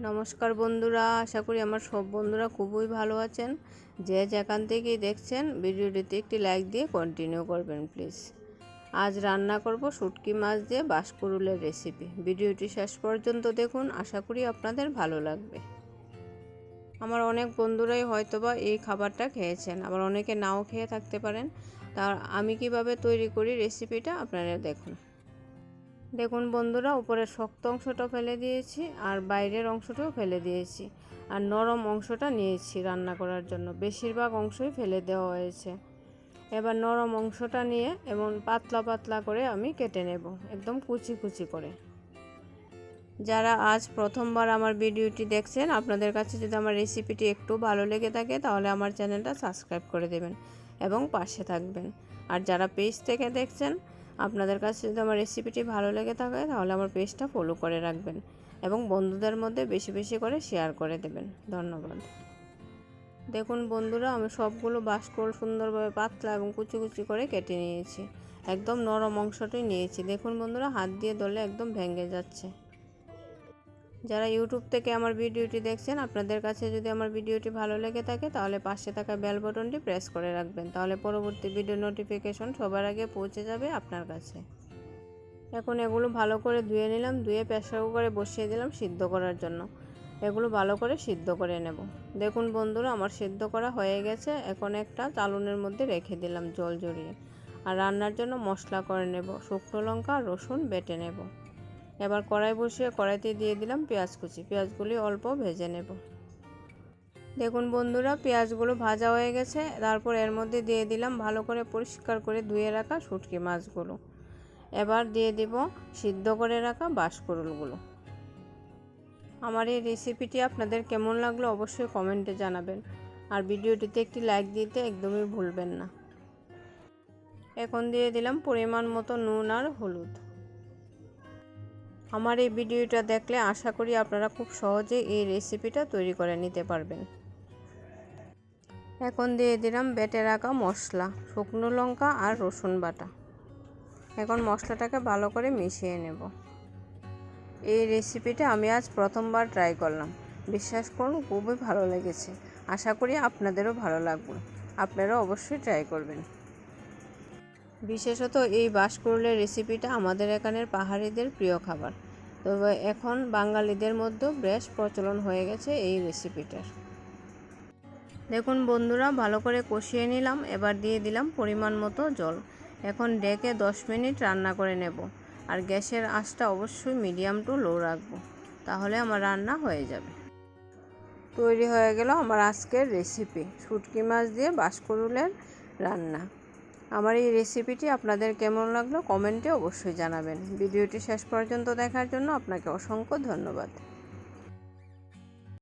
নমস্কার বন্ধুরা, আশা করি আমার সব বন্ধুরা খুবই ভালো আছেন। যে যেখান থেকেই দেখছেন ভিডিওটিতে একটি লাইক দিয়ে কন্টিনিউ করবেন প্লিজ। আজ রান্না করব শুটকি মাছ দিয়ে বাঁশকুড়ুলের রেসিপি। ভিডিওটি শেষ পর্যন্ত দেখুন, আশা করি আপনাদের ভালো লাগবে। আমার অনেক বন্ধুরাই হয়তোবা এই খাবারটা খেয়েছেন, আবার অনেকে নাও খেয়ে থাকতে পারেন। তার আমি কিভাবে তৈরি করি রেসিপিটা আপনারা দেখুন বন্ধুরা, উপরের শক্ত অংশটা ফেলে দিয়েছি আর বাইরের অংশটাও ফেলে দিয়েছি, আর নরম অংশটা নিয়েছি রান্না করার জন্য। বেশিরভাগ অংশই ফেলে দেওয়া হয়েছে। এবার নরম অংশটা নিয়ে এমন পাতলা পাতলা করে আমি কেটে নেব, একদম কুচি কুচি করে। যারা আজ প্রথমবার আমার ভিডিওটি দেখছেন, আপনাদের কাছে যদি আমার রেসিপিটি একটু ভালো লেগে থাকে তাহলে আমার চ্যানেলটা সাবস্ক্রাইব করে দেবেন এবং পাশে থাকবেন। আর যারা পেজ থেকে দেখছেন, আপনাদের কাছে যদি আমার রেসিপিটি ভালো লেগে থাকে তাহলে আমার পেজটা ফলো করে রাখবেন এবং বন্ধুদের মধ্যে বেশি বেশি করে শেয়ার করে দেবেন। ধন্যবাদ। দেখুন বন্ধুরা, আমি সবগুলো বাঁশকুড়ুল সুন্দরভাবে পাতলা এবং কুচি কুচি করে কেটে নিয়েছি। একদম নরম অংশটাই নিয়েছি। দেখুন বন্ধুরা, হাত দিয়ে ধরলে একদম ভেঙে যাচ্ছে। যারা ইউটিউব থেকে আমার ভিডিওটি দেখছেন, আপনাদের কাছে যদি আমার ভিডিওটি ভালো লেগে থাকে তাহলে পাশে থাকা বেল বাটনটি প্রেস করে রাখবেন, তাহলে পরবর্তী ভিডিও নোটিফিকেশন সবার আগে পৌঁছে যাবে আপনার কাছে। এখন এগুলো ভালো করে ধুয়ে নিলাম, ধুয়ে প্রেসার কুকারে বসিয়ে দিলাম সিদ্ধ করার জন্য। এগুলো ভালো করে সিদ্ধ করে নেব। দেখুন বন্ধুরা, আমার সিদ্ধ করা হয়ে গেছে। এখন একটা চালুনের মধ্যে রেখে দিলাম জল জড়িয়ে। আর রান্নার জন্য মশলা করে নেব। শুকনো লঙ্কা আর রসুন বেটে নেব। এবার কড়াই বসিয়ে কড়াইতে দিয়ে দিলাম পেঁয়াজ কুচি। পেঁয়াজগুলি অল্প ভেজে নেব। দেখুন বন্ধুরা, পেঁয়াজগুলো ভাজা হয়ে গেছে। তারপর এর মধ্যে দিয়ে দিলাম ভালো করে পরিষ্কার করে ধুয়ে রাখা শুটকি মাছগুলো। এবার দিয়ে দিব সিদ্ধ করে রাখা বাঁশকুড়ুলগুলো। আমার এই রেসিপিটি আপনাদের কেমন লাগলো অবশ্যই কমেন্টে জানাবেন, আর ভিডিওটিতে একটি লাইক দিতে একদমই ভুলবেন না। এখন দিয়ে দিলাম পরিমাণ মতো নুন আর হলুদ। আমার এই ভিডিওটা দেখলে আশা করি আপনারা খুব সহজে এই রেসিপিটা তৈরি করে নিতে পারবেন। এখন দিয়ে দিলাম বেটে রাখা মশলা, শুকনো লঙ্কা আর রসুন বাটা। এখন মশলাটাকে ভালো করে মিশিয়ে নেব। এই রেসিপিটা আমি আজ প্রথমবার ট্রাই করলাম। বিশ্বাস করুন, খুবই ভালো লেগেছে। আশা করি আপনাদেরও ভালো লাগবে। আপনারাও অবশ্যই ট্রাই করবেন। বিশেষত এই বাঁশকুড়ুলের রেসিপিটা আমাদের এখানের পাহাড়িদের প্রিয় খাবার। তবে এখন বাঙালিদের মধ্যেও বেশ প্রচলন হয়ে গেছে এই রেসিপিটার। দেখুন বন্ধুরা, ভালো করে কষিয়ে নিলাম। এবার দিয়ে দিলাম পরিমাণ মতো জল। এখন ঢেকে 10 মিনিট রান্না করে নেব। আর গ্যাসের আঁচটা অবশ্যই মিডিয়াম টু লো রাখবো, তাহলে আমার রান্না হয়ে যাবে। তৈরি হয়ে গেল আমার আজকের রেসিপি, শুটকি মাছ দিয়ে বাঁশকুড়ুলের রান্না। আমার এই রেসিপিটি আপনাদের কেমন লাগলো কমেন্টে অবশ্যই জানাবেন। ভিডিওটি শেষ পর্যন্ত দেখার জন্য আপনাকে অসংখ্য ধন্যবাদ।